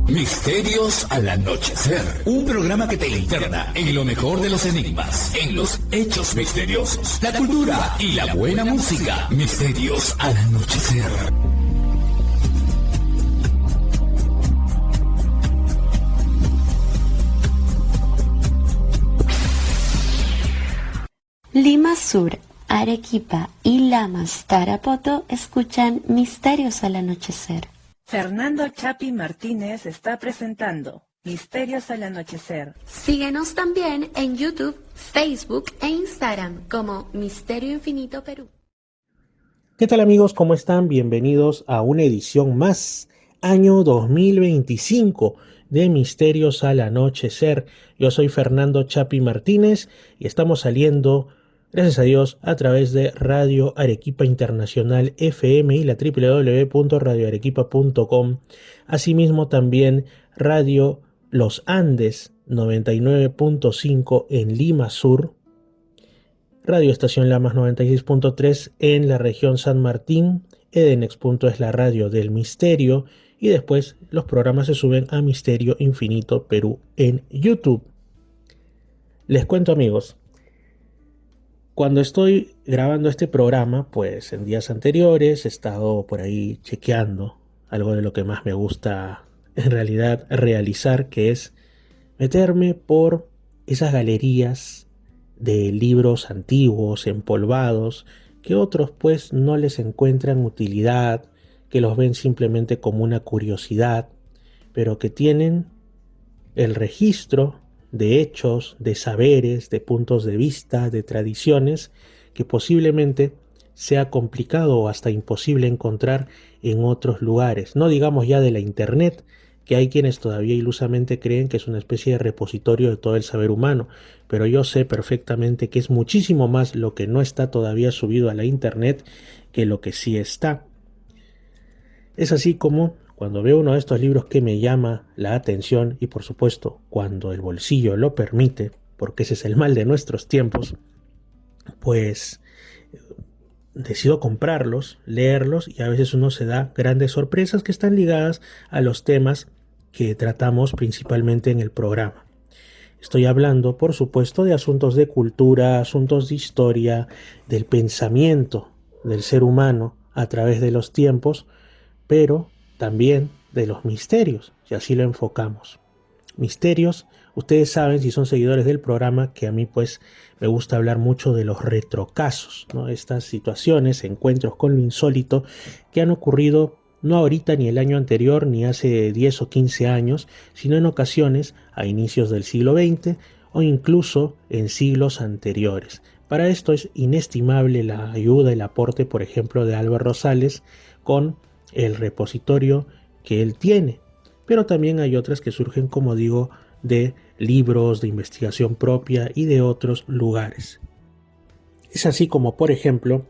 Misterios al anochecer, un programa que te interna en lo mejor de los enigmas, en los hechos misteriosos, la cultura y la buena música. Misterios al anochecer. Lima Sur, Arequipa y Lamas, Tarapoto escuchan Misterios al anochecer. Fernando Chapi Martínez está presentando Misterios al anochecer. Síguenos también en YouTube, Facebook e Instagram como Misterio Infinito Perú. ¿Qué tal amigos? ¿Cómo están? Bienvenidos a una edición más, año 2025 de Misterios al anochecer. Yo soy Fernando Chapi Martínez y estamos saliendo, gracias a Dios, a través de Radio Arequipa Internacional FM y la www.radioarequipa.com. Asimismo también Radio Los Andes 99.5 en Lima Sur, Radio Estación Lamas 96.3 en la región San Martín, Edenex. Es la radio del misterio, y después los programas se suben a Misterio Infinito Perú en YouTube. Les cuento amigos, cuando estoy grabando este programa, pues en días anteriores he estado por ahí chequeando algo de lo que más me gusta en realidad realizar, que es meterme por esas galerías de libros antiguos, empolvados, que otros pues no les encuentran utilidad, que los ven simplemente como una curiosidad, pero que tienen el registro de hechos, de saberes, de puntos de vista, de tradiciones, que posiblemente sea complicado o hasta imposible encontrar en otros lugares. No digamos ya de la internet, que hay quienes todavía ilusamente creen que es una especie de repositorio de todo el saber humano, pero yo sé perfectamente que es muchísimo más lo que no está todavía subido a la internet que lo que sí está. Es así como cuando veo uno de estos libros que me llama la atención, y por supuesto cuando el bolsillo lo permite, porque ese es el mal de nuestros tiempos, pues decido comprarlos, leerlos, y a veces uno se da grandes sorpresas que están ligadas a los temas que tratamos principalmente en el programa. Estoy hablando, por supuesto, de asuntos de cultura, asuntos de historia, del pensamiento del ser humano a través de los tiempos, pero también de los misterios, si así lo enfocamos. Misterios, ustedes saben, si son seguidores del programa, que a mí pues me gusta hablar mucho de los retrocasos, ¿no? Estas situaciones, encuentros con lo insólito que han ocurrido no ahorita ni el año anterior ni hace 10 o 15 años, sino en ocasiones a inicios del siglo XX o incluso en siglos anteriores. Para esto es inestimable la ayuda, el aporte, por ejemplo, de Álvaro Rosales con el repositorio que él tiene, pero también hay otras que surgen, como digo, de libros de investigación propia y de otros lugares. Es así como, por ejemplo,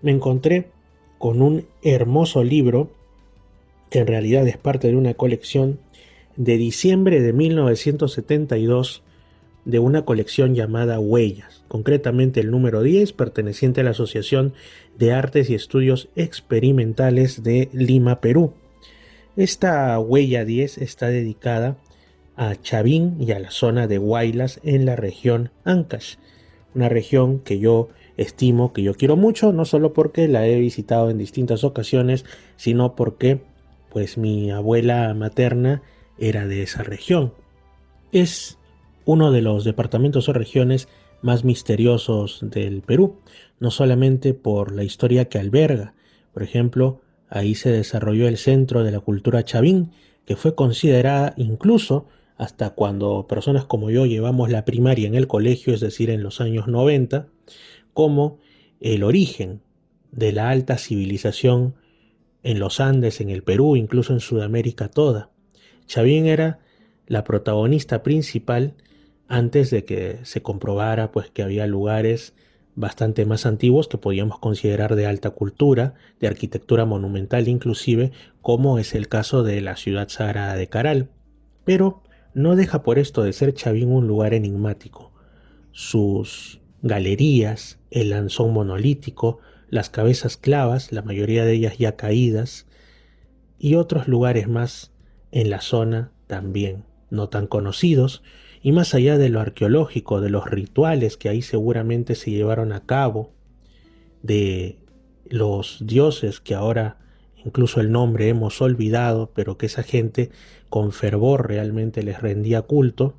me encontré con un hermoso libro que en realidad es parte de una colección de diciembre de 1972, de una colección llamada Huellas, concretamente el número 10, perteneciente a la Asociación de Artes y Estudios Experimentales de Lima, Perú. Esta Huella 10 está dedicada a Chavín y a la zona de Huaylas en la región Ancash, una región que yo estimo, que yo quiero mucho, no solo porque la he visitado en distintas ocasiones, sino porque pues mi abuela materna era de esa región. Es uno de los departamentos o regiones más misteriosos del Perú, no solamente por la historia que alberga. Por ejemplo, ahí se desarrolló el centro de la cultura chavín, que fue considerada incluso hasta cuando personas como yo llevamos la primaria en el colegio, es decir, en los años 90, como el origen de la alta civilización en los Andes, en el Perú, incluso en Sudamérica toda. Chavín era la protagonista principal antes de que se comprobara pues que había lugares bastante más antiguos que podíamos considerar de alta cultura, de arquitectura monumental inclusive, como es el caso de la ciudad sagrada de Caral. Pero no deja por esto de ser Chavín un lugar enigmático. Sus galerías, el lanzón monolítico, las cabezas clavas, la mayoría de ellas ya caídas, y otros lugares más en la zona también no tan conocidos, y más allá de lo arqueológico, de los rituales que ahí seguramente se llevaron a cabo, de los dioses que ahora incluso el nombre hemos olvidado, pero que esa gente con fervor realmente les rendía culto,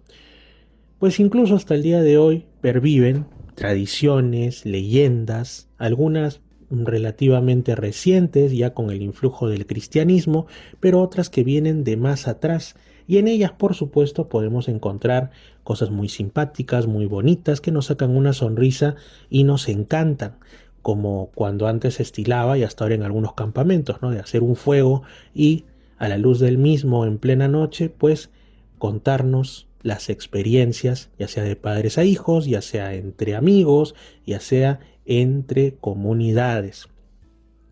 pues incluso hasta el día de hoy perviven tradiciones, leyendas, algunas relativamente recientes, ya con el influjo del cristianismo, pero otras que vienen de más atrás. Y en ellas, por supuesto, podemos encontrar cosas muy simpáticas, muy bonitas, que nos sacan una sonrisa y nos encantan, como cuando antes se estilaba y hasta ahora en algunos campamentos, ¿no? De hacer un fuego y a la luz del mismo en plena noche, pues contarnos las experiencias, ya sea de padres a hijos, ya sea entre amigos, ya sea entre comunidades.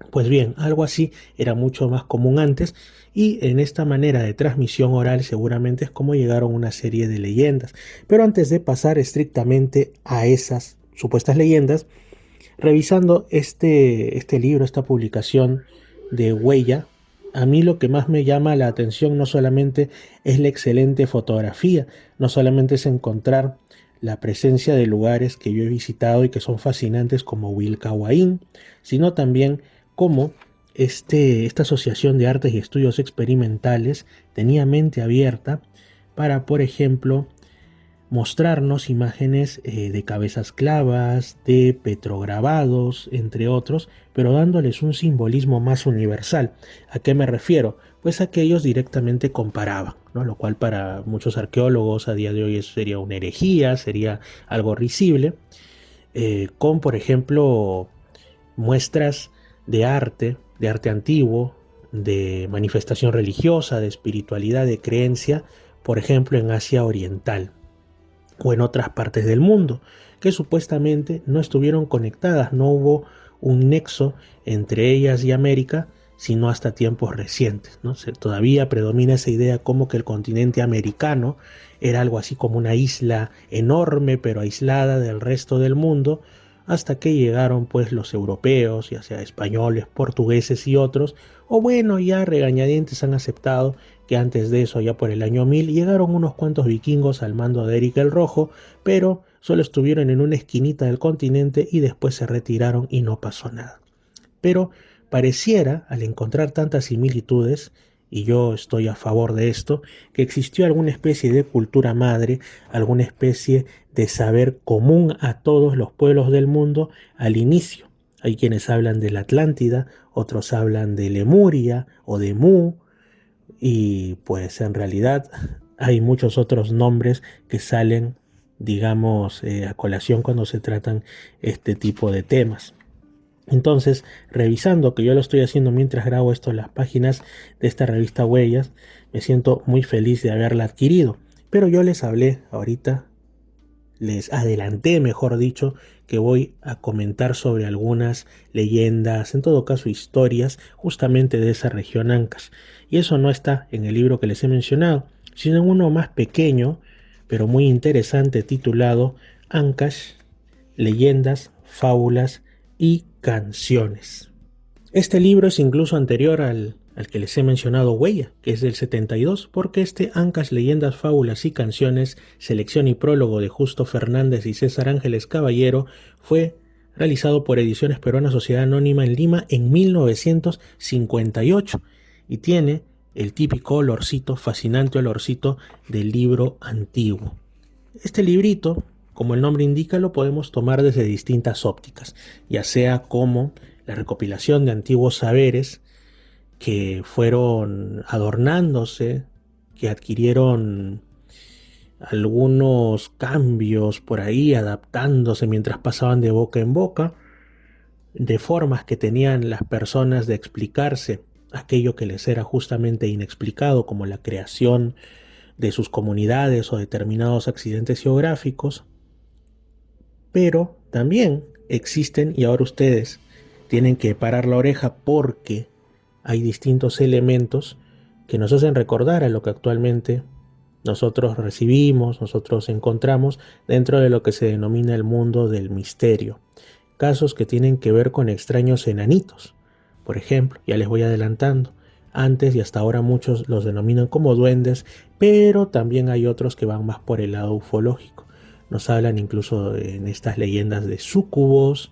Pues bien, algo así era mucho más común antes y en esta manera de transmisión oral seguramente es como llegaron una serie de leyendas. Pero antes de pasar estrictamente a esas supuestas leyendas, revisando este libro, esta publicación de Huella, a mí lo que más me llama la atención no solamente es la excelente fotografía, no solamente es encontrar la presencia de lugares que yo he visitado y que son fascinantes como Wilcahuaín, sino también cómo esta Asociación de Artes y Estudios Experimentales tenía mente abierta para, por ejemplo, mostrarnos imágenes de cabezas clavas, de petrograbados, entre otros, pero dándoles un simbolismo más universal. ¿A qué me refiero? Pues a que ellos directamente comparaban, ¿no? Lo cual para muchos arqueólogos a día de hoy sería una herejía, sería algo risible, con, por ejemplo, muestras de arte antiguo, de manifestación religiosa, de espiritualidad, de creencia, por ejemplo, en Asia Oriental o en otras partes del mundo, que supuestamente no estuvieron conectadas, no hubo un nexo entre ellas y América, sino hasta tiempos recientes, ¿no? Todavía predomina esa idea como que el continente americano era algo así como una isla enorme pero aislada del resto del mundo, hasta que llegaron pues los europeos, ya sea españoles, portugueses y otros, o bueno, ya regañadientes han aceptado que antes de eso, ya por el año 1000, llegaron unos cuantos vikingos al mando de Eric el Rojo, pero solo estuvieron en una esquinita del continente y después se retiraron y no pasó nada. Pero pareciera, al encontrar tantas similitudes, y yo estoy a favor de esto, que existió alguna especie de cultura madre, alguna especie de saber común a todos los pueblos del mundo al inicio. Hay quienes hablan de la Atlántida, otros hablan de Lemuria o de Mu, y pues en realidad hay muchos otros nombres que salen, digamos, a colación cuando se tratan este tipo de temas. Entonces, revisando, que yo lo estoy haciendo mientras grabo esto en las páginas de esta revista Huellas, me siento muy feliz de haberla adquirido. Pero yo les hablé ahorita, les adelanté, mejor dicho, que voy a comentar sobre algunas leyendas, en todo caso historias, justamente de esa región Ancash. Y eso no está en el libro que les he mencionado, sino en uno más pequeño, pero muy interesante, titulado Ancash, Leyendas, Fábulas y Canciones. Este libro es incluso anterior al que les he mencionado, Huella, que es del 72, porque este Ancash, Leyendas, Fábulas y Canciones, selección y prólogo de Justo Fernández y César Ángeles Caballero, fue realizado por Ediciones Peruanas Sociedad Anónima en Lima en 1958 y tiene el típico olorcito, fascinante olorcito del libro antiguo. Este librito, como el nombre indica, lo podemos tomar desde distintas ópticas, ya sea como la recopilación de antiguos saberes que fueron adornándose, que adquirieron algunos cambios por ahí, adaptándose mientras pasaban de boca en boca, de formas que tenían las personas de explicarse aquello que les era justamente inexplicado, como la creación de sus comunidades o determinados accidentes geográficos. Pero también existen, y ahora ustedes tienen que parar la oreja porque hay distintos elementos que nos hacen recordar a lo que actualmente nosotros recibimos, nosotros encontramos dentro de lo que se denomina el mundo del misterio. Casos que tienen que ver con extraños enanitos. Por ejemplo, ya les voy adelantando, Antes y hasta ahora muchos los denominan como duendes, pero también hay otros que van más por el lado ufológico. Nos hablan incluso en estas leyendas de súcubos,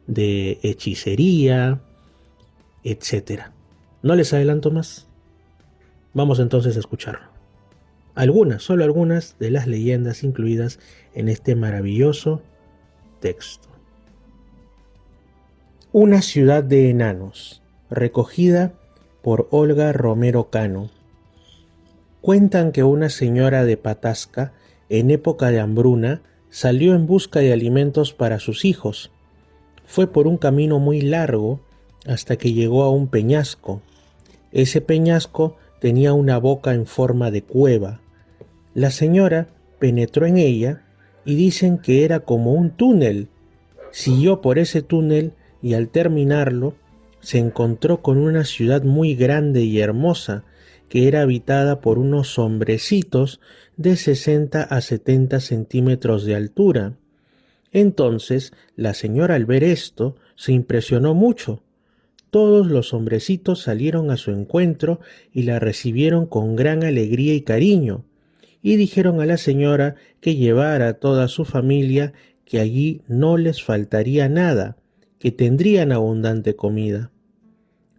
de hechicería, etcétera. No les adelanto más. Vamos entonces a escucharlo. Solo algunas de las leyendas incluidas en este maravilloso texto. Una ciudad de enanos, recogida por Olga Romero Cano. Cuentan que una señora de Patasca, en época de hambruna, salió en busca de alimentos para sus hijos. Fue por un camino muy largo hasta que llegó a un peñasco. Ese peñasco tenía una boca en forma de cueva. La señora penetró en ella y dicen que era como un túnel. Siguió por ese túnel y al terminarlo se encontró con una ciudad muy grande y hermosa que era habitada por unos hombrecitos de 60 a 70 centímetros de altura. Entonces la señora al ver esto se impresionó mucho. Todos los hombrecitos salieron a su encuentro y la recibieron con gran alegría y cariño, y dijeron a la señora que llevara a toda su familia, que allí no les faltaría nada, que tendrían abundante comida.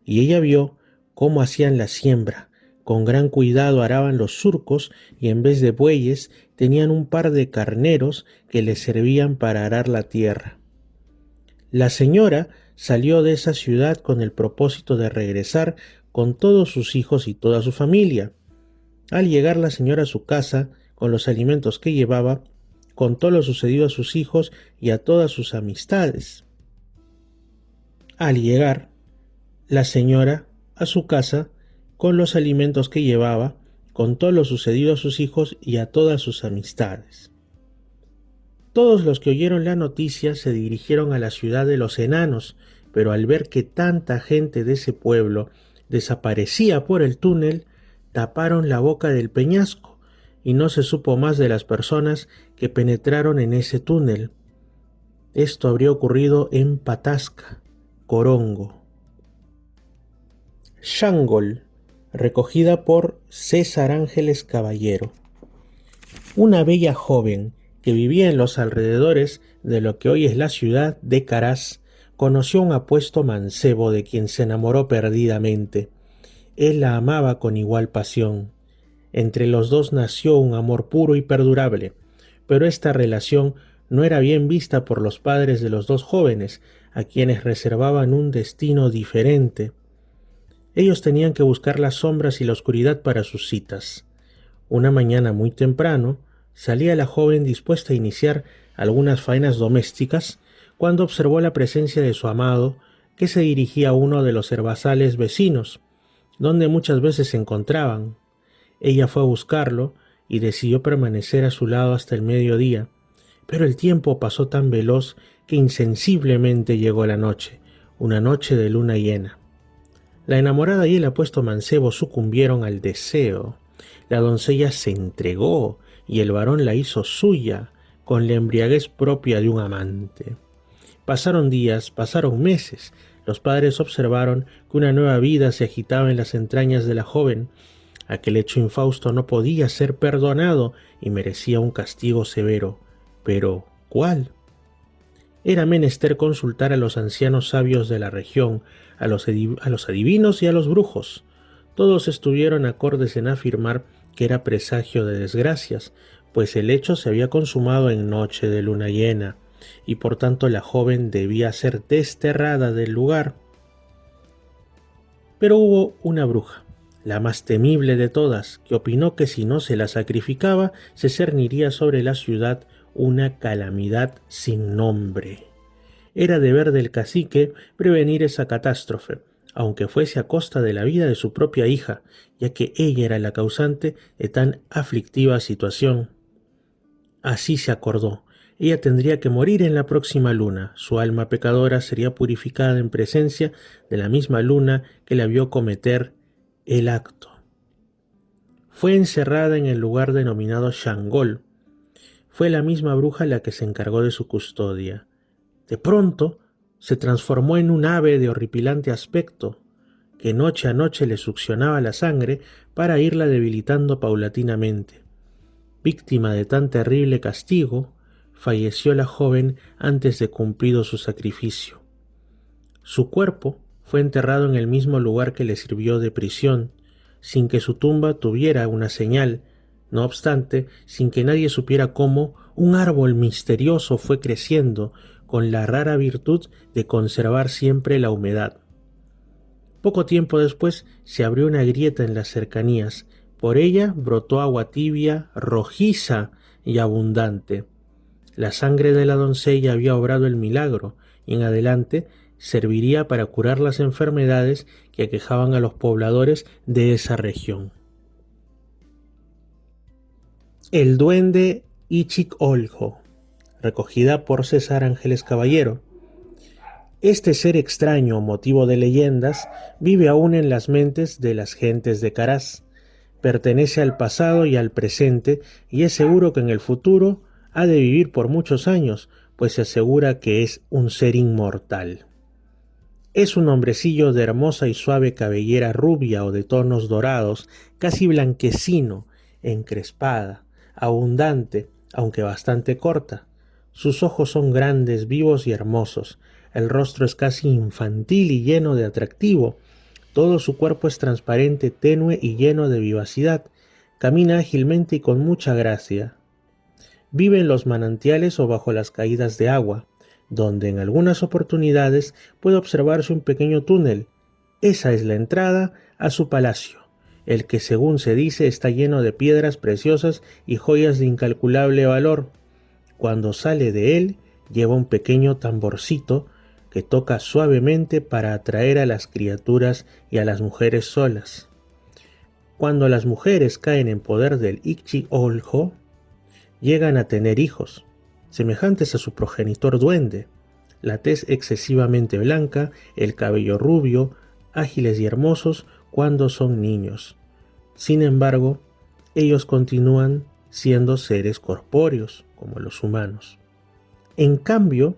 Y ella vio cómo hacían la siembra. Con gran cuidado araban los surcos y en vez de bueyes tenían un par de carneros que les servían para arar la tierra. La señora salió de esa ciudad con el propósito de regresar con todos sus hijos y toda su familia. Al llegar la señora a su casa, con los alimentos que llevaba, contó lo sucedido a sus hijos y a todas sus amistades. Al llegar la señora a su casa, con los alimentos que llevaba, contó lo sucedido a sus hijos y a todas sus amistades. Todos los que oyeron la noticia se dirigieron a la ciudad de los enanos, pero al ver que tanta gente de ese pueblo desaparecía por el túnel, taparon la boca del peñasco y no se supo más de las personas que penetraron en ese túnel. Esto habría ocurrido en Patasca, Corongo. Shangol, recogida por César Ángeles Caballero. Una bella joven que vivía en los alrededores de lo que hoy es la ciudad de Caraz, conoció a un apuesto mancebo de quien se enamoró perdidamente. Él la amaba con igual pasión. Entre los dos nació un amor puro y perdurable, pero esta relación no era bien vista por los padres de los dos jóvenes, a quienes reservaban un destino diferente. Ellos tenían que buscar las sombras y la oscuridad para sus citas. Una mañana muy temprano, salía la joven dispuesta a iniciar algunas faenas domésticas, cuando observó la presencia de su amado, que se dirigía a uno de los herbazales vecinos, donde muchas veces se encontraban. Ella fue a buscarlo y decidió permanecer a su lado hasta el mediodía, pero el tiempo pasó tan veloz que insensiblemente llegó la noche, una noche de luna llena. La enamorada y el apuesto mancebo sucumbieron al deseo. La doncella se entregó y el varón la hizo suya, con la embriaguez propia de un amante. Pasaron días, pasaron meses. Los padres observaron que una nueva vida se agitaba en las entrañas de la joven. Aquel hecho infausto no podía ser perdonado y merecía un castigo severo. Pero, ¿cuál? Era menester consultar a los ancianos sabios de la región, a los adivinos y a los brujos. Todos estuvieron acordes en afirmar que era presagio de desgracias, pues el hecho se había consumado en noche de luna llena, y por tanto la joven debía ser desterrada del lugar. Pero hubo una bruja, la más temible de todas, que opinó que si no se la sacrificaba, se cerniría sobre la ciudad una calamidad sin nombre. Era deber del cacique prevenir esa catástrofe, aunque fuese a costa de la vida de su propia hija, ya que ella era la causante de tan aflictiva situación. Así se acordó. Ella tendría que morir en la próxima luna. Su alma pecadora sería purificada en presencia de la misma luna que la vio cometer el acto. Fue encerrada en el lugar denominado Shangol. Fue la misma bruja la que se encargó de su custodia. De pronto se transformó en un ave de horripilante aspecto. que noche a noche le succionaba la sangre para irla debilitando paulatinamente. Víctima de tan terrible castigo, falleció la joven antes de cumplido su sacrificio. Su cuerpo fue enterrado en el mismo lugar que le sirvió de prisión, sin que su tumba tuviera una señal. No obstante, sin que nadie supiera cómo, un árbol misterioso fue creciendo con la rara virtud de conservar siempre la humedad. Poco tiempo después se abrió una grieta en las cercanías. Por ella brotó agua tibia, rojiza y abundante. La sangre de la doncella había obrado el milagro y en adelante serviría para curar las enfermedades que aquejaban a los pobladores de esa región. El duende Ichik-Oljo, recogida por César Ángeles Caballero. Este ser extraño, motivo de leyendas, vive aún en las mentes de las gentes de Caraz. Pertenece al pasado y al presente y es seguro que en el futuro ha de vivir por muchos años, pues se asegura que es un ser inmortal. Es un hombrecillo de hermosa y suave cabellera rubia o de tonos dorados, casi blanquecino, encrespada, abundante, aunque bastante corta. Sus ojos son grandes, vivos y hermosos. El rostro es casi infantil y lleno de atractivo. Todo su cuerpo es transparente, tenue y lleno de vivacidad. Camina ágilmente y con mucha gracia. Vive en los manantiales o bajo las caídas de agua, donde en algunas oportunidades puede observarse un pequeño túnel. Esa es la entrada a su palacio, el que según se dice está lleno de piedras preciosas y joyas de incalculable valor. Cuando sale de él, lleva un pequeño tamborcito que toca suavemente para atraer a las criaturas y a las mujeres solas. Cuando las mujeres caen en poder del Ichik-Oljo, llegan a tener hijos, semejantes a su progenitor duende, la tez excesivamente blanca, el cabello rubio, ágiles y hermosos cuando son niños. Sin embargo, ellos continúan siendo seres corpóreos, como los humanos. En cambio,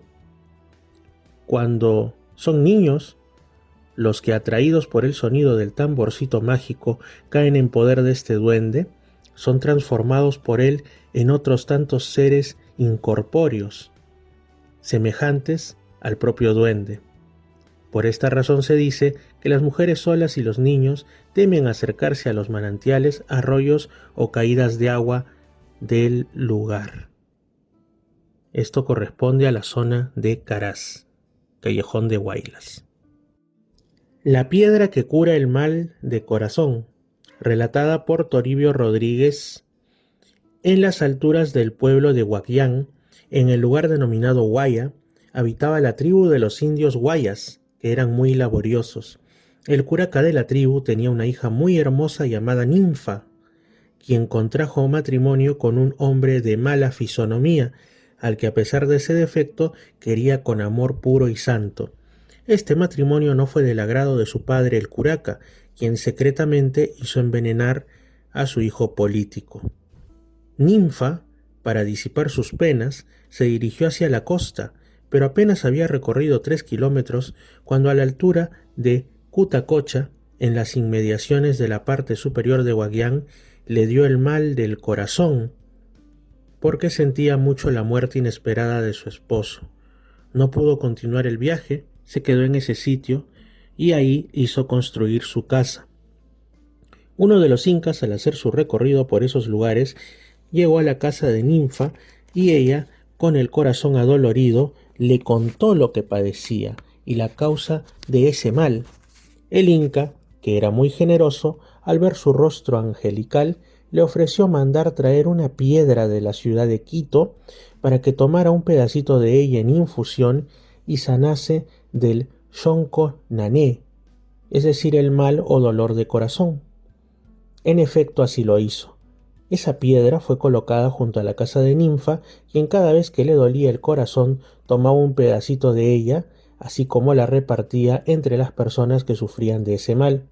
cuando son niños, los que atraídos por el sonido del tamborcito mágico caen en poder de este duende, son transformados por él en otros tantos seres incorpóreos, semejantes al propio duende. Por esta razón se dice que las mujeres solas y los niños temen acercarse a los manantiales, arroyos o caídas de agua del lugar. Esto corresponde a la zona de Caraz, Callejón de Huaylas. La piedra que cura el mal de corazón, relatada por Toribio Rodríguez. En las alturas del pueblo de Huaquián, en el lugar denominado Huaya, habitaba la tribu de los indios Guayas, que eran muy laboriosos. El curaca de la tribu tenía una hija muy hermosa llamada Ninfa, quien contrajo matrimonio con un hombre de mala fisonomía, al que a pesar de ese defecto quería con amor puro y santo. Este matrimonio no fue del agrado de su padre el curaca, quien secretamente hizo envenenar a su hijo político. Ninfa, para disipar sus penas, se dirigió hacia la costa, pero apenas había recorrido 3 kilómetros cuando a la altura de Cutacocha, en las inmediaciones de la parte superior de Huaquián, le dio el mal del corazón, porque sentía mucho la muerte inesperada de su esposo. No pudo continuar el viaje, se quedó en ese sitio y ahí hizo construir su casa. Uno de los incas, al hacer su recorrido por esos lugares, llegó a la casa de Ninfa y ella, con el corazón adolorido, le contó lo que padecía y la causa de ese mal. El inca, que era muy generoso, al ver su rostro angelical, le ofreció mandar traer una piedra de la ciudad de Quito para que tomara un pedacito de ella en infusión y sanase del shonko nané, es decir, el mal o dolor de corazón. En efecto, así lo hizo. Esa piedra fue colocada junto a la casa de Ninfa, quien cada vez que le dolía el corazón tomaba un pedacito de ella, así como la repartía entre las personas que sufrían de ese mal.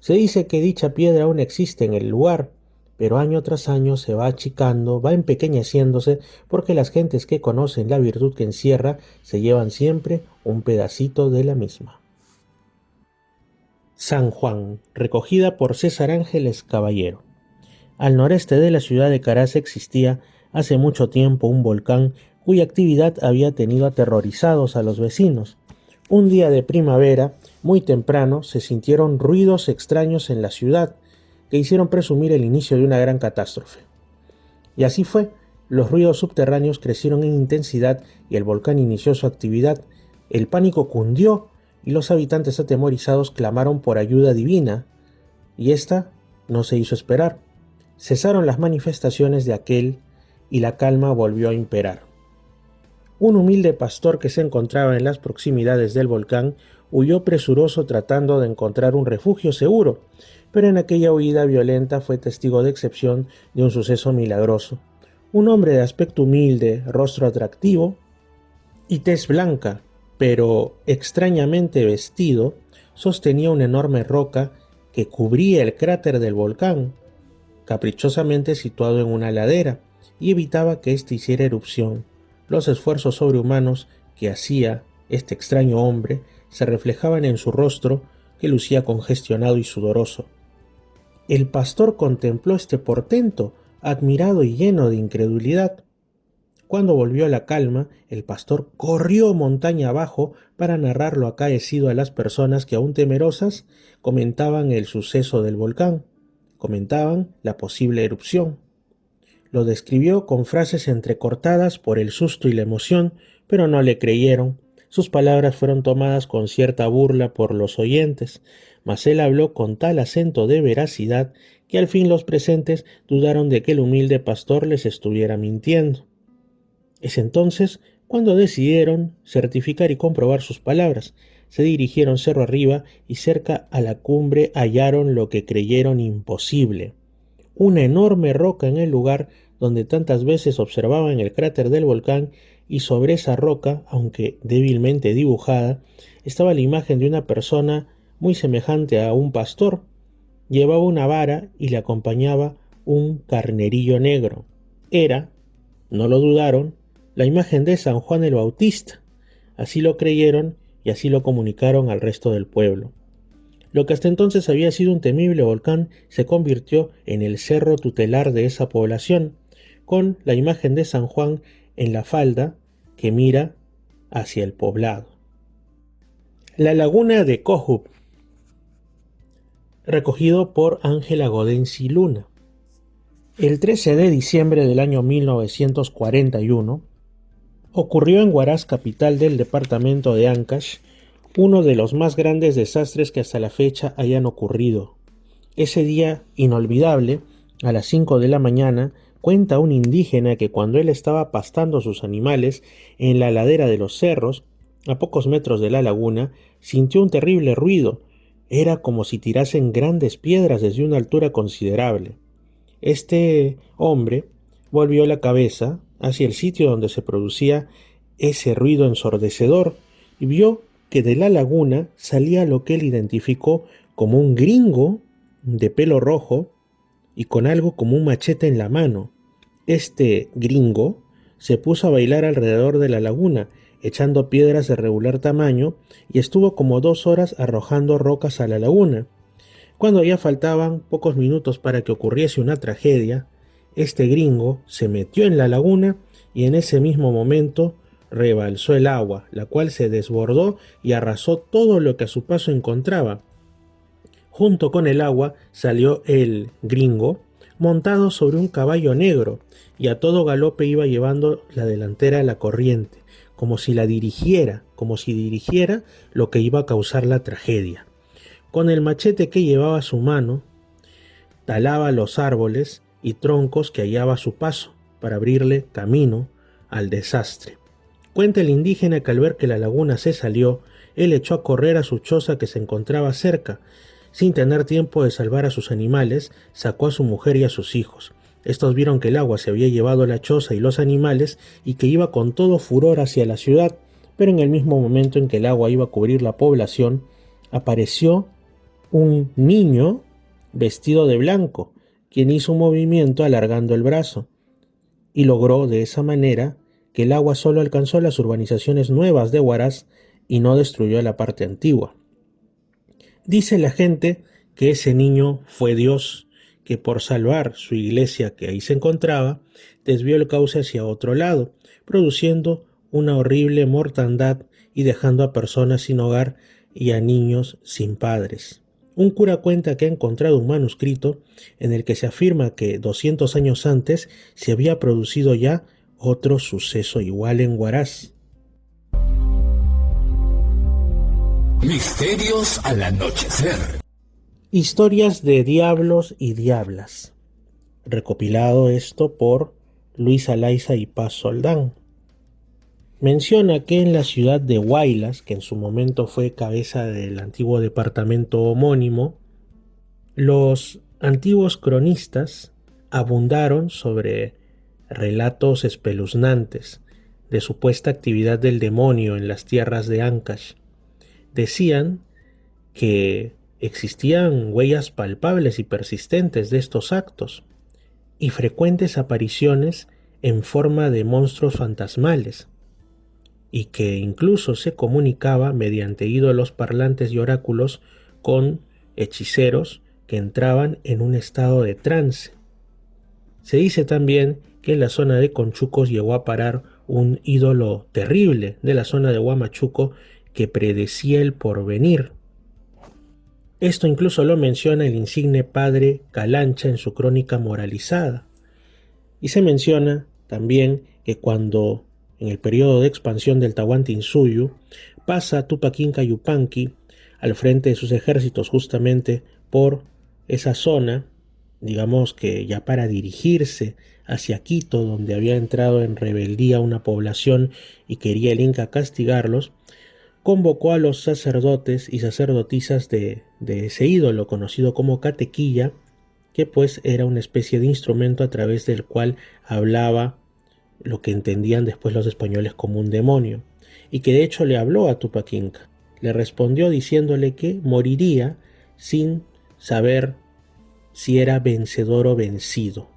Se dice que dicha piedra aún existe en el lugar, pero año tras año se va achicando, va empequeñeciéndose, porque las gentes que conocen la virtud que encierra se llevan siempre un pedacito de la misma. San Juan, recogida por César Ángeles Caballero. Al noreste de la ciudad de Caraz existía hace mucho tiempo un volcán cuya actividad había tenido aterrorizados a los vecinos. Un día de primavera, muy temprano, se sintieron ruidos extraños en la ciudad que hicieron presumir el inicio de una gran catástrofe. Y así fue. Los ruidos subterráneos crecieron en intensidad y el volcán inició su actividad. El pánico cundió y los habitantes atemorizados clamaron por ayuda divina, y ésta no se hizo esperar. Cesaron las manifestaciones de aquel y la calma volvió a imperar. Un humilde pastor que se encontraba en las proximidades del volcán huyó presuroso tratando de encontrar un refugio seguro, pero en aquella huida violenta fue testigo de excepción de un suceso milagroso. Un hombre de aspecto humilde, rostro atractivo y tez blanca, pero extrañamente vestido, sostenía una enorme roca que cubría el cráter del volcán, caprichosamente situado en una ladera, y evitaba que éste hiciera erupción. Los esfuerzos sobrehumanos que hacía este extraño hombre se reflejaban en su rostro, que lucía congestionado y sudoroso. El pastor contempló este portento, admirado y lleno de incredulidad. Cuando volvió a la calma, el pastor corrió montaña abajo para narrar lo acaecido a las personas que, aún temerosas, comentaban el suceso del volcán, comentaban la posible erupción. Lo describió con frases entrecortadas por el susto y la emoción, pero no le creyeron. Sus palabras fueron tomadas con cierta burla por los oyentes, mas él habló con tal acento de veracidad que al fin los presentes dudaron de que el humilde pastor les estuviera mintiendo. Es entonces cuando decidieron certificar y comprobar sus palabras. Se dirigieron cerro arriba y cerca a la cumbre hallaron lo que creyeron imposible: una enorme roca en el lugar donde tantas veces observaban el cráter del volcán, y sobre esa roca, aunque débilmente dibujada, estaba la imagen de una persona muy semejante a un pastor. Llevaba una vara y le acompañaba un carnerillo negro. Era, no lo dudaron, la imagen de San Juan el Bautista. Así lo creyeron y así lo comunicaron al resto del pueblo. Lo que hasta entonces había sido un temible volcán se convirtió en el cerro tutelar de esa población, con la imagen de San Juan en la falda que mira hacia el poblado. La laguna de Cojub, recogido por Ángela Godensi Luna. El 13 de diciembre del año 1941, ocurrió en Huaraz, capital del departamento de Ancash, uno de los más grandes desastres que hasta la fecha hayan ocurrido. Ese día inolvidable, a las 5 de la mañana, cuenta un indígena que cuando él estaba pastando sus animales en la ladera de los cerros, a pocos metros de la laguna, sintió un terrible ruido. Era como si tirasen grandes piedras desde una altura considerable. Este hombre volvió la cabeza hacia el sitio donde se producía ese ruido ensordecedor y vio que de la laguna salía lo que él identificó como un gringo de pelo rojo y con algo como un machete en la mano. Este gringo se puso a bailar alrededor de la laguna, echando piedras de regular tamaño, y estuvo como 2 horas arrojando rocas a la laguna. Cuando ya faltaban pocos minutos para que ocurriese una tragedia, este gringo se metió en la laguna y en ese mismo momento rebalsó el agua, la cual se desbordó y arrasó todo lo que a su paso encontraba. Junto con el agua salió el gringo, montado sobre un caballo negro, y a todo galope iba llevando la delantera a la corriente, como si dirigiera lo que iba a causar la tragedia. Con el machete que llevaba a su mano, talaba los árboles y troncos que hallaba a su paso, para abrirle camino al desastre. Cuenta el indígena que al ver que la laguna se salió, él echó a correr a su choza que se encontraba cerca. Sin tener tiempo de salvar a sus animales, sacó a su mujer y a sus hijos. Estos vieron que el agua se había llevado la choza y los animales y que iba con todo furor hacia la ciudad, pero en el mismo momento en que el agua iba a cubrir la población, apareció un niño vestido de blanco, quien hizo un movimiento alargando el brazo, y logró de esa manera que el agua solo alcanzó las urbanizaciones nuevas de Huaraz y no destruyó la parte antigua. Dice la gente que ese niño fue Dios, que por salvar su iglesia que ahí se encontraba, desvió el cauce hacia otro lado, produciendo una horrible mortandad y dejando a personas sin hogar y a niños sin padres. Un cura cuenta que ha encontrado un manuscrito en el que se afirma que 200 años antes se había producido ya otro suceso igual en Huaraz. Misterios al anochecer. Historias de diablos y diablas. Recopilado esto por Luis Alaiza y Paz Soldán. Menciona que en la ciudad de Huaylas, que en su momento fue cabeza del antiguo departamento homónimo, los antiguos cronistas abundaron sobre relatos espeluznantes de supuesta actividad del demonio en las tierras de Ancash. Decían que existían huellas palpables y persistentes de estos actos y frecuentes apariciones en forma de monstruos fantasmales, y que incluso se comunicaba mediante ídolos parlantes y oráculos con hechiceros que entraban en un estado de trance. Se dice también que en la zona de Conchucos llegó a parar un ídolo terrible de la zona de Huamachuco que predecía el porvenir. Esto incluso lo menciona el insigne padre Calancha en su crónica moralizada. Y se menciona también que cuando, en el periodo de expansión del Tahuantinsuyo, pasa Tupac Inca Yupanqui al frente de sus ejércitos justamente por esa zona, digamos que ya para dirigirse hacia Quito, donde había entrado en rebeldía una población y quería el Inca castigarlos, convocó a los sacerdotes y sacerdotisas de ese ídolo conocido como catequilla, que pues era una especie de instrumento a través del cual hablaba lo que entendían después los españoles como un demonio, y que de hecho le habló a Tupac Inca. Le respondió diciéndole que moriría sin saber si era vencedor o vencido.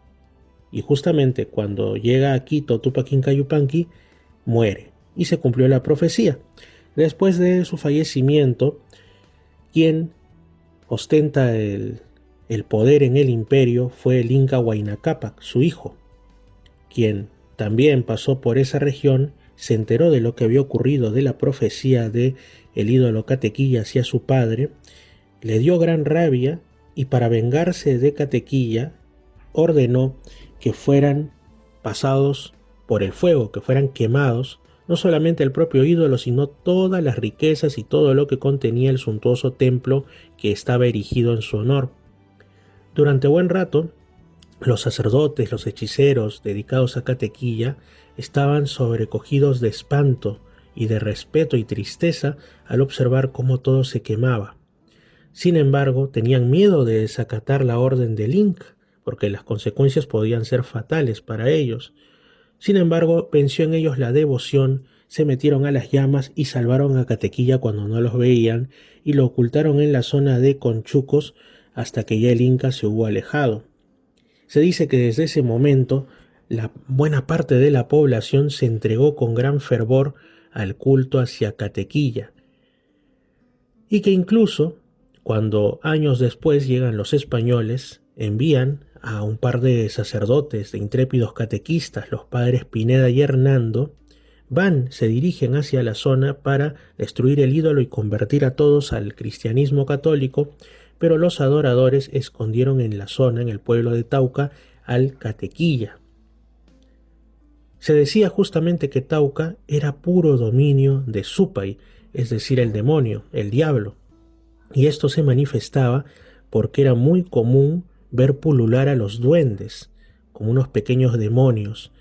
Y justamente cuando llega a Quito Tupac Inca Yupanqui, muere, y se cumplió la profecía. Después de su fallecimiento, quien ostenta el poder en el imperio fue el Inca Huayna Cápac, su hijo, quien también pasó por esa región, se enteró de lo que había ocurrido de la profecía de el ídolo Catequilla hacia su padre, le dio gran rabia y para vengarse de Catequilla ordenó que fueran pasados por el fuego, que fueran quemados, no solamente el propio ídolo, sino todas las riquezas y todo lo que contenía el suntuoso templo que estaba erigido en su honor. Durante buen rato, los sacerdotes, los hechiceros dedicados a Catequilla estaban sobrecogidos de espanto y de respeto y tristeza al observar cómo todo se quemaba. Sin embargo, tenían miedo de desacatar la orden del Inca, porque las consecuencias podían ser fatales para ellos. Sin embargo, venció en ellos la devoción, se metieron a las llamas y salvaron a Catequilla cuando no los veían y lo ocultaron en la zona de Conchucos hasta que ya el Inca se hubo alejado. Se dice que desde ese momento la buena parte de la población se entregó con gran fervor al culto hacia Catequilla, y que incluso cuando años después llegan los españoles, envían a un par de sacerdotes, de intrépidos catequistas, los padres Pineda y Hernando, se dirigen hacia la zona para destruir el ídolo y convertir a todos al cristianismo católico, pero los adoradores escondieron en la zona, en el pueblo de Tauca, al Catequilla. Se decía justamente que Tauca era puro dominio de Supay, es decir, el demonio, el diablo, y esto se manifestaba porque era muy común ver pulular a los duendes, como unos pequeños demonios,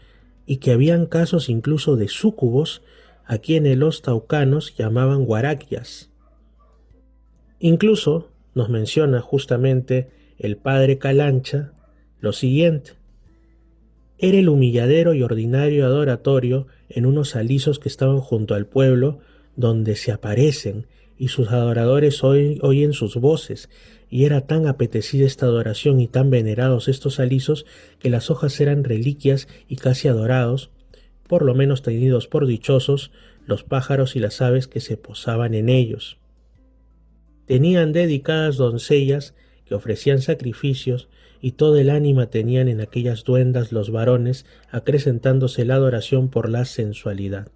y que habían casos incluso de súcubos a quienes los taucanos llamaban guaraquias. Incluso nos menciona justamente el padre Calancha lo siguiente: era el humilladero y ordinario adoratorio en unos alisos que estaban junto al pueblo, donde se aparecen y sus adoradores oyen sus voces, y era tan apetecida esta adoración y tan venerados estos alisos que las hojas eran reliquias y casi adorados, por lo menos tenidos por dichosos, los pájaros y las aves que se posaban en ellos. Tenían dedicadas doncellas que ofrecían sacrificios, y todo el ánima tenían en aquellas duendas los varones, acrecentándose la adoración por la sensualidad.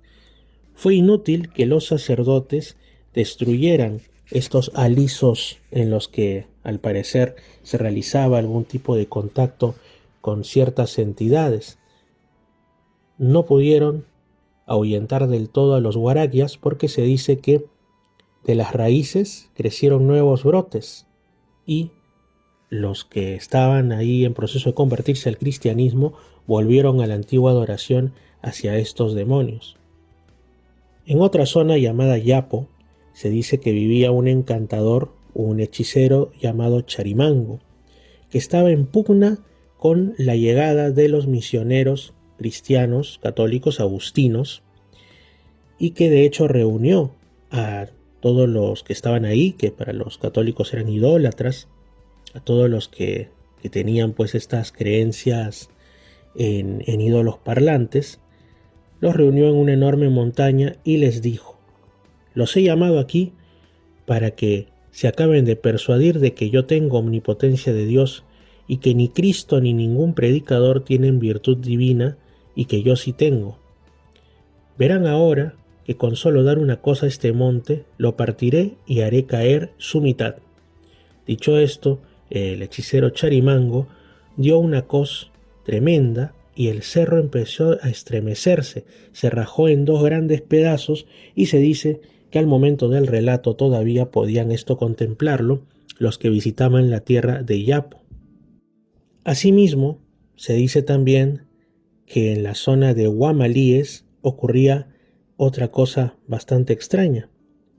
Fue inútil que los sacerdotes destruyeran estos alisos en los que, al parecer, se realizaba algún tipo de contacto con ciertas entidades. No pudieron ahuyentar del todo a los guaraquias, porque se dice que de las raíces crecieron nuevos brotes, y los que estaban ahí en proceso de convertirse al cristianismo volvieron a la antigua adoración hacia estos demonios. En otra zona llamada Yapo se dice que vivía un encantador o un hechicero llamado Charimango, que estaba en pugna con la llegada de los misioneros cristianos católicos agustinos, y que de hecho reunió a todos los que estaban ahí, que para los católicos eran idólatras, a todos los que tenían pues estas creencias en ídolos parlantes. Los reunió en una enorme montaña y les dijo: los he llamado aquí para que se acaben de persuadir de que yo tengo omnipotencia de Dios, y que ni Cristo ni ningún predicador tienen virtud divina, y que yo sí tengo. Verán ahora que con solo dar una cosa a este monte, lo partiré y haré caer su mitad. Dicho esto, el hechicero Charimango dio una coz tremenda, y el cerro empezó a estremecerse, se rajó en dos grandes pedazos, y se dice que al momento del relato todavía podían esto contemplarlo los que visitaban la tierra de Yapo. Asimismo, se dice también que en la zona de Guamalíes ocurría otra cosa bastante extraña,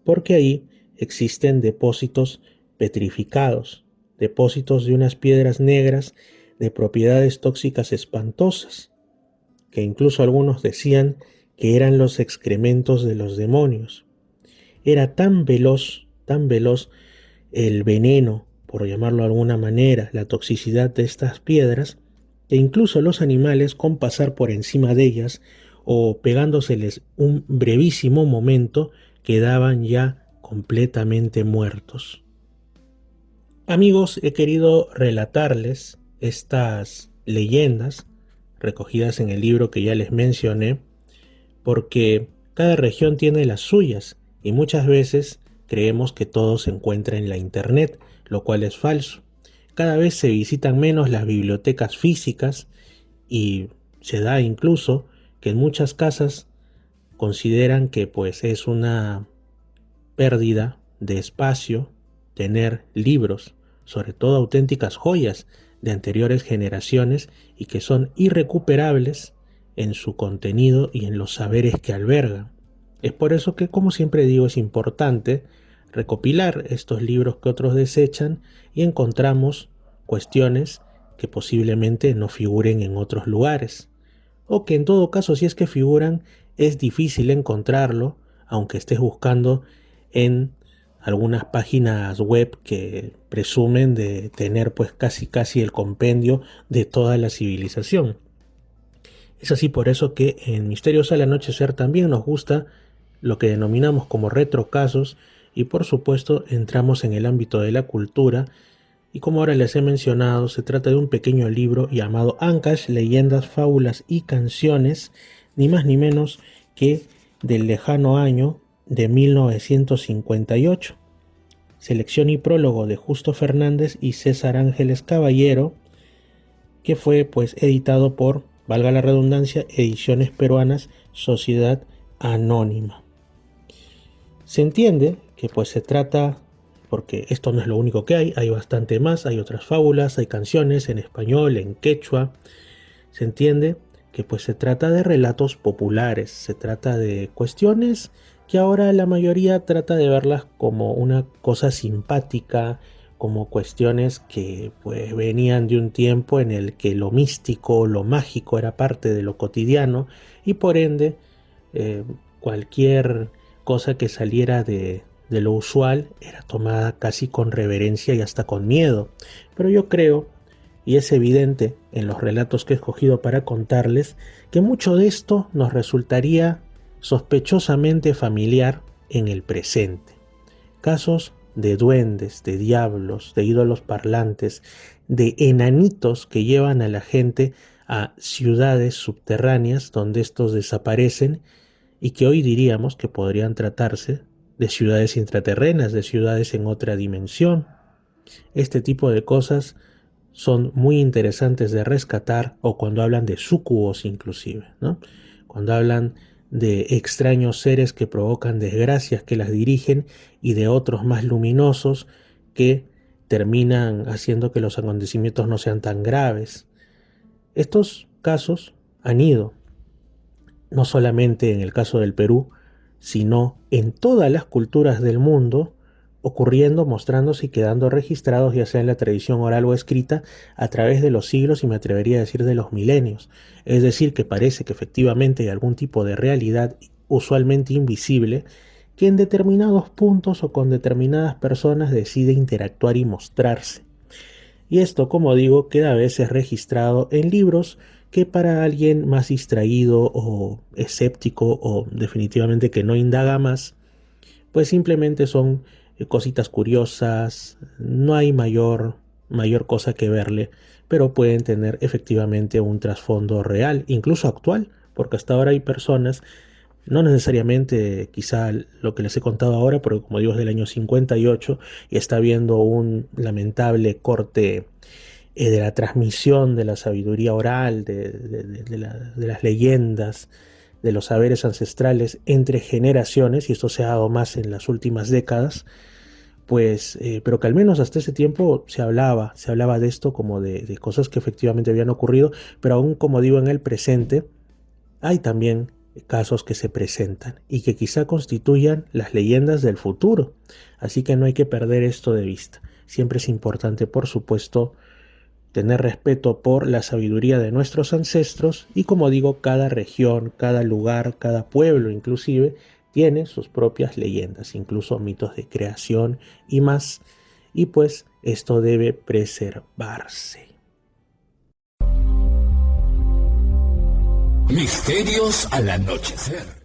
porque ahí existen depósitos petrificados, depósitos de unas piedras negras de propiedades tóxicas espantosas, que incluso algunos decían que eran los excrementos de los demonios. Era tan veloz el veneno, por llamarlo de alguna manera, la toxicidad de estas piedras, que incluso los animales, con pasar por encima de ellas o pegándoseles un brevísimo momento, quedaban ya completamente muertos. Amigos, he querido relatarles estas leyendas recogidas en el libro que ya les mencioné, porque cada región tiene las suyas, y muchas veces creemos que todo se encuentra en la internet, lo cual es falso. Cada vez se visitan menos las bibliotecas físicas, y se da incluso que en muchas casas consideran que pues es una pérdida de espacio tener libros, sobre todo auténticas joyas de anteriores generaciones, y que son irrecuperables en su contenido y en los saberes que albergan. Es por eso que, como siempre digo, es importante recopilar estos libros que otros desechan, y encontramos cuestiones que posiblemente no figuren en otros lugares, o que en todo caso, si es que figuran, es difícil encontrarlo, aunque estés buscando en algunas páginas web que presumen de tener pues casi el compendio de toda la civilización. Es así por eso que en Misterios al Anochecer también nos gusta lo que denominamos como retrocasos, y por supuesto entramos en el ámbito de la cultura, y como ahora les he mencionado, se trata de un pequeño libro llamado Ancash, Leyendas, Fábulas y Canciones, ni más ni menos que del lejano año de 1958. Selección y prólogo de Justo Fernández y César Ángeles Caballero, que fue pues editado por, valga la redundancia, Ediciones Peruanas, Sociedad Anónima. Se entiende que pues se trata, porque esto no es lo único que hay bastante más, hay otras fábulas, hay canciones en español, en quechua. Se entiende que pues se trata de relatos populares, se trata de cuestiones que ahora la mayoría trata de verlas como una cosa simpática, como cuestiones que pues venían de un tiempo en el que lo místico, lo mágico era parte de lo cotidiano, y por ende cualquier cosa que saliera de lo usual era tomada casi con reverencia y hasta con miedo. Pero yo creo, y es evidente en los relatos que he escogido para contarles, que mucho de esto nos resultaría sospechosamente familiar en el presente. Casos de duendes, de diablos, de ídolos parlantes, de enanitos que llevan a la gente a ciudades subterráneas donde estos desaparecen y que hoy diríamos que podrían tratarse de ciudades intraterrenas, de ciudades en otra dimensión. Este tipo de cosas son muy interesantes de rescatar, o cuando hablan de súcubos inclusive, ¿no? Cuando hablan de extraños seres que provocan desgracias, que las dirigen, y de otros más luminosos que terminan haciendo que los acontecimientos no sean tan graves. Estos casos han ido, no solamente en el caso del Perú, sino en todas las culturas del mundo, ocurriendo, mostrándose y quedando registrados, ya sea en la tradición oral o escrita, a través de los siglos y me atrevería a decir de los milenios. Es decir, que parece que efectivamente hay algún tipo de realidad usualmente invisible que en determinados puntos o con determinadas personas decide interactuar y mostrarse. Y esto, como digo, queda a veces registrado en libros que para alguien más distraído o escéptico o definitivamente que no indaga más, pues simplemente son cositas curiosas, no hay mayor cosa que verle, pero pueden tener efectivamente un trasfondo real, incluso actual, porque hasta ahora hay personas, no necesariamente quizá lo que les he contado ahora, pero como digo es del año 58 y está habiendo un lamentable corte de la transmisión de la sabiduría oral, de las leyendas, de los saberes ancestrales entre generaciones, y esto se ha dado más en las últimas décadas, pues, pero que al menos hasta ese tiempo se hablaba de esto como de cosas que efectivamente habían ocurrido, pero aún, como digo, en el presente hay también casos que se presentan y que quizá constituyan las leyendas del futuro. Así que no hay que perder esto de vista. Siempre es importante, por supuesto, tener respeto por la sabiduría de nuestros ancestros y, como digo, cada región, cada lugar, cada pueblo inclusive tiene sus propias leyendas, incluso mitos de creación y más, y pues esto debe preservarse. Misterios al anochecer.